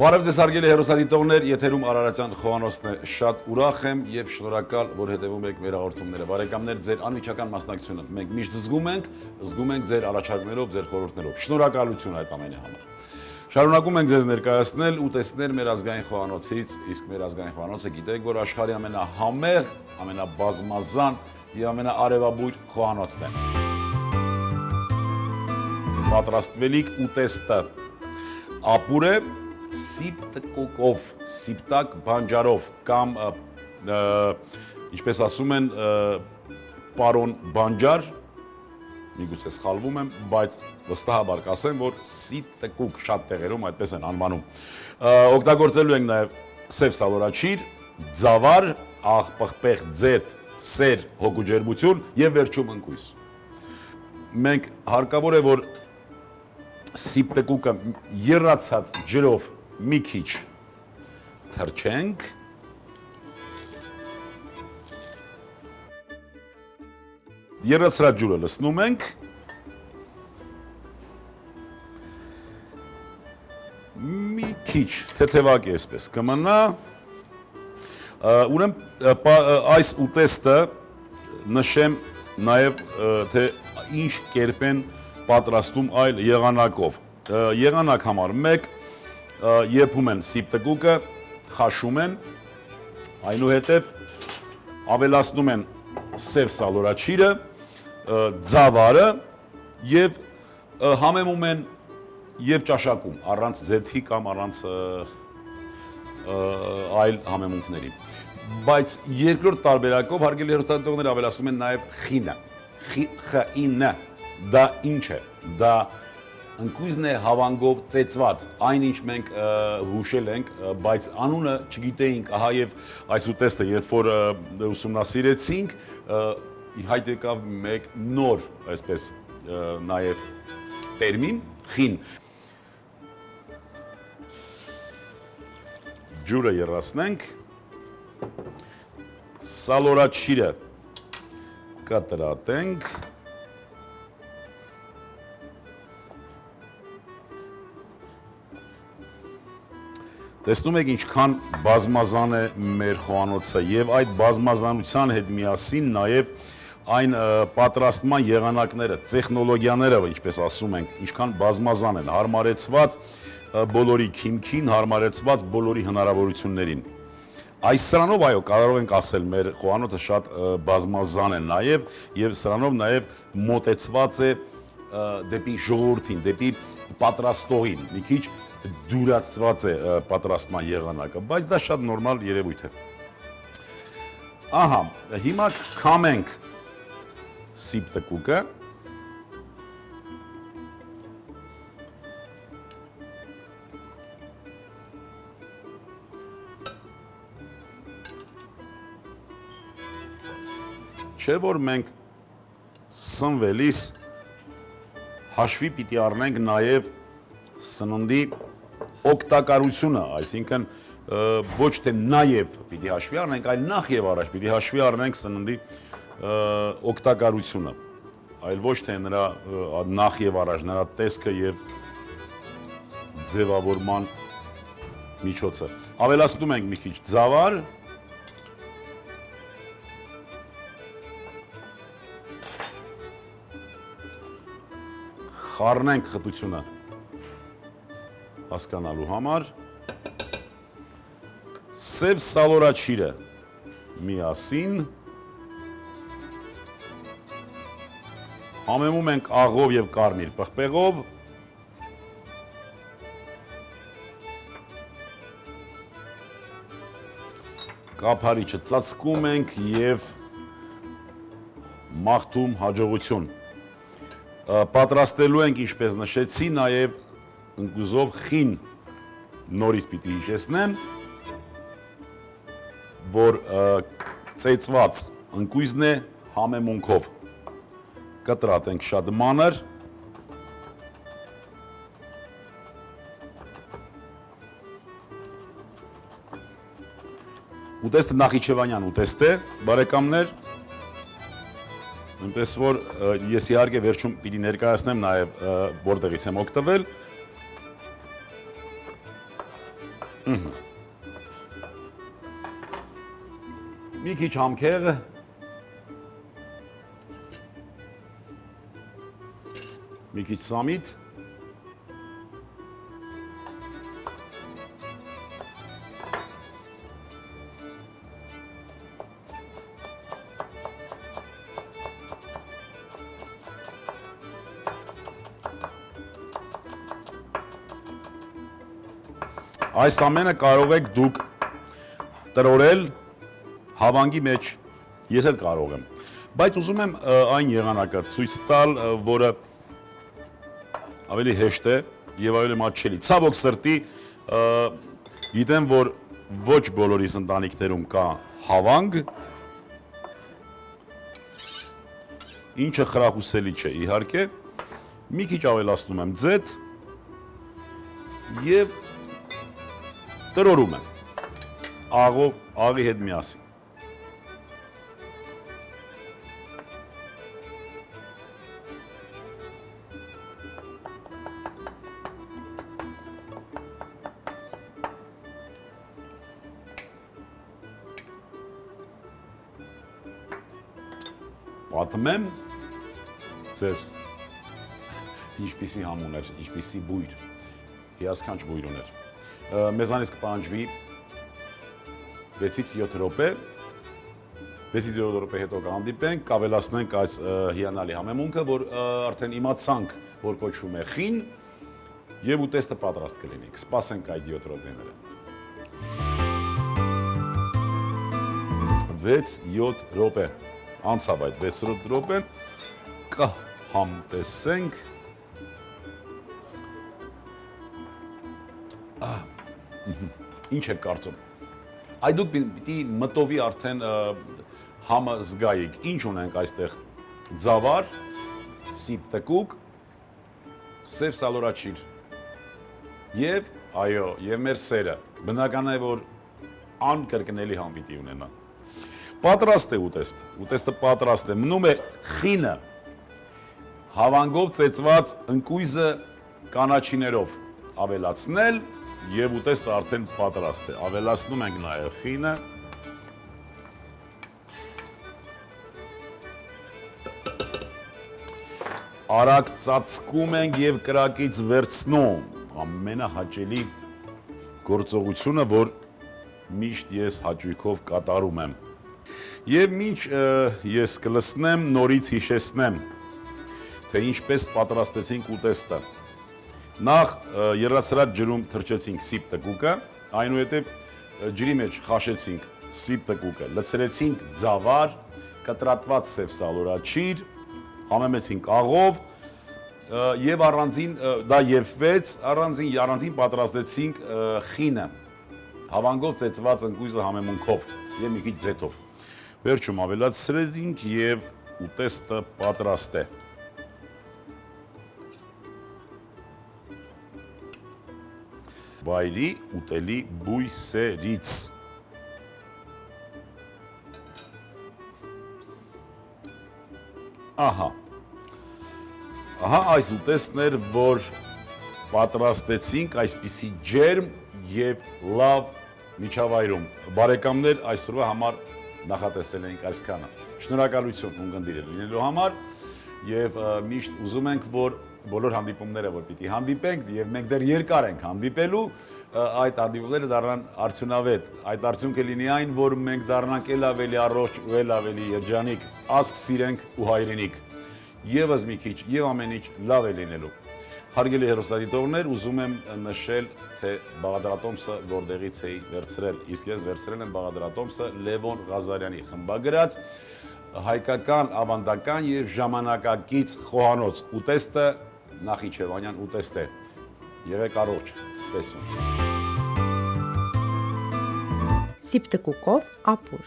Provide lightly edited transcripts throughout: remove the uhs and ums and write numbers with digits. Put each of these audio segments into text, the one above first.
Բարև ձեզ հարգելի հեռուստադիտողներ, եթերում Արարատյան Խոհանոցն է, շատ ուրախ եմ եւ շնորհակալ, որ հետեւում եք մեր հաղորդումները։ Բարեկամներ, ձեր անմիջական մասնակցությունը մենք միշտ զգում ենք ձեր առաջարկներով, ձեր խորհուրդներով։ Շնորհակալություն այդ ամենի համար։ Շարունակում ենք ձեզ ներկայացնել ու տեսնել մեր ազգային խոհանոցից, իսկ մեր ազգային խոհանոցը գիտեք, որ աշխարհի ամենահամեղ, ամենաբազմազան եւ ամենաարևաբույր խոհանոցն է։ Պատրաստվելիք ուտեստը ապուր է սիպտկով, սիպտակ բանջարով կամ ինչպես ասում են պարոն բանջար, միգուցե սխալվում եմ, բայց վստահաբար կասեմ, որ սիպտկուկ շատ տեղերում այդպես են անվանում։ Օգտագործելու ենք նաև սև սալորաչիր, ձավար, աղ, պղպեղ, ձետ, սեր, հոգու ջերմություն եւ վերջում ընկույզ։ Մենք հարկավոր է որ սիպտկուկը եռացած ջրով մի քիչ թրջենք, եռացրած ջուրը լցնում ենք, մի քիչ թեթևակ է այսպես կմնա, ուրեմն այս ուտեստը նշեմ նաև թե ինչ կերպ են պատրաստում այլ եղանակով։ Եղանակ համար 1 եփում են սիպտկուկը, խաշում են, այնուհետև ավելացնում են սև սալորաչիրը, ձավարը եւ համեմում են եւ ճաշակում առանց ձեթի կամ առանց այլ համեմունքների։ Բայց երկրորդ տարբերակով հարգելի հեռուստադիտողներ ավելացնում են նաեւ խինը։ Խինը դա ինչ է։ Դա ընկույզն է հավանգով ծեծված, այնինչ մենք հուշել ենք, բայց անունը չգիտեինք, ահա եւ այս ուտեստը, երբ որ ուսումնասիրեցինք, հայտ եկավ մեկ նոր, այսպես նաեւ տերմին, խին։ Ջուրը եռացնենք, սալորաչիրը կտրատենք, տեսնում եք ինչքան բազմազան է մեր խոհանոցը եւ այդ բազմազանության հետ միասին նաեւ այն պատրաստման եղանակները, տեխնոլոգիաները, ինչպես ասում ենք, ինչքան բազմազան են, հարմարեցված բոլորի քիմքին, հարմարեցված բոլորի հնարավորություններին։ Այս սրանով այո, կարող ենք ասել, մեր խոհանոցը շատ բազմազան է նաեւ եւ սրանով նաեւ մոտեցված է դեպի ժողովրդին, դեպի պատրաստողին, մի քիչ դյուրացված է պատրաստման եղանակը, բայց դա շատ նորմալ երևույթ է։ Ահա, հիմա քամենք սիպտկուկը։ Չէ որ մենք սնվելիս հաշվի պիտի առնենք նաև սննդի օգտակարությունը, այսինքն ոչ թե նաև պիտի հաշվի առնենք, այլ նախ եւ առաջ պիտի հաշվի առնենք սննդի օգտակարությունը, այլ ոչ թե նրա նախ եւ առաջ նրա տեսքը եւ ձևավորման միջոցը։ Ավելացնում ենք մի քիչ ձավար, խառնենք խտությունը հասկանալու համար, սև սալորաչիրը միասին, համեմում ենք աղով եւ կարմիր պղպեղով, կափարիչը ծածկում ենք եւ մաղթում հաջողություն։ Պատրաստելու ենք, ինչպես նշեցի, նաեւ ընկուզով խին նորից պիտի հիշեցնեմ, որ ծեծված ընկույզն է համեմունքով, կտրատենք շատ մանր, ուտեստը նախիջևանյան ուտեստ է, բարեկամներ, Այնպես որ ես իհարկե վերջում պիտի ներկայացնեմ նաև որտեղից եմ օգտվել։ Մի քիչ համքեղը, մի քիչ սամիտ, այս ամենը կարող եք դուք տրորել հավանգի մեջ, ես էլ կարող եմ, բայց ուզում եմ այն եղանակը ցույց տալ, որը ավելի հեշտ է եւ ավելի մատչելի։ Ցավոք սրտի, գիտեմ, որ ոչ բոլորիս ընտանիքներում կա հավանգ, ինչը խրախուսելի չէ, իհարկե, մի քիչ ավելացնում եմ ձեթ եւ տրորում եմ աղի հետ միասին։ Պատմեմ ձեզ ինչպիսի համ ուներ, ինչպիսի բույր, հիասքանչ բույր ուներ։ Մեզանից կպահանջվի 6-ից 7 րոպե, 6-ից 7 րոպե հետո կհանդիպենք, կավելացնենք այս հիանալի համեմունքը, որ արդեն իմացանք, որ կոչվում է խին, եւ ուտեստը պատրաստ կլինի։ Կսպասենք այդ 7 րոպեները։ 6-7 րոպե, անցավ այդ 6 րոպեն, կհամտեսենք, ինչ եք կարծում։ Այդ դուք պիտի մտովի արդեն համը զգայիք։ Ինչ ունենք այստեղ ձավար, սիպ տկուկ, սև սալորաչիր եւ այո, եւ մեր սերը։ Բնական է, որ անկրկնելի համ պիտի ունենա։ Պատրաստ է ուտեստը։ Ուտեստը պատրաստ է։ Մնում է խինը հավանգով ծեծված ընկույզը կանաչիներով ավելացնել եւ ուտեստը արդեն պատրաստ է։ Ավելացնում ենք նաեւ խինը։ Արագ ծածկում ենք եւ կրակից վերցնում։ Ամենահաճելի գործողությունը, որ միշտ ես հաճույքով կատարում եմ։ Եվ մինչ ես կլսնեմ, նորից հիշեցնեմ, թե ինչպես պատրաստեցինք ուտեստը։ Նախ եռացրած ջրում թրջեցինք սիպ տկուկը, այնուհետև ջրի մեջ խաշեցինք սիպ տկուկը, լցրեցինք ձավար, կտրատված սև սալորաչիր, համեմեցինք աղով եւ առանձին դա երբվեց, առանձին պատրաստեցինք խինը, հավանգով ծեծված ընկույզը համեմունքով եւ մի քիչ ձեթով։ Վերջում ավելացրեցինք եւ ուտեստը պատրաստ է։ Վայրի ուտելի բույսերից։ Ահա այս ուտեստն էր, որ պատրաստեցինք այսպիսի ջերմ եւ լավ միջավայրում։ Բարեկամներ, այսօրվա համար նախատեսել ենք այսքանը։ Շնորհակալություն ունկնդիրել լինելու համար եւ միշտ ուզում ենք, որ բոլոր հանդիպումները, որ պիտի հանդիպենք եւ մենք դեռ երկար ենք հանդիպելու, այդ հանդիպումները դառնան արդյունավետ։ Այդ արդյունքը լինի այն, որ մենք դառնանք ել ավելի առողջ ու ել ավելի երջանիկ, ազգ սիրենք ու հայրենիք։ Եվս մի քիչ եւ ամեն ինչ լավ է լինելու։ Հարգելի հեռուստադիտողներ, ուզում եմ նշել, թե բաղադրատոմսը որտեղից էի վերցրել, իսկ ես վերցրել եմ բաղադրատոմսը Լևոն Ղազարյանի խմբագրած հայկական, ավանդական եւ ժամանակակից խոհանոց ուտեստը Նախիջևանյան ուտեստ է։ Եղեք առողջ, ցտեսություն։ Սիպտկուկով ապուր։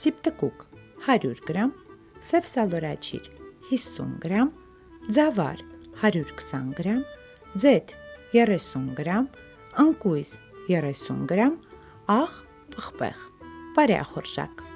Սիպտկուկ 100 գրամ, սև սալորաչիր 50 գրամ, ձավար 120 գրամ, ձեթ 30 գրամ, ընկույզ 30 գրամ, աղ, պղպեղ, բարեախորժակ։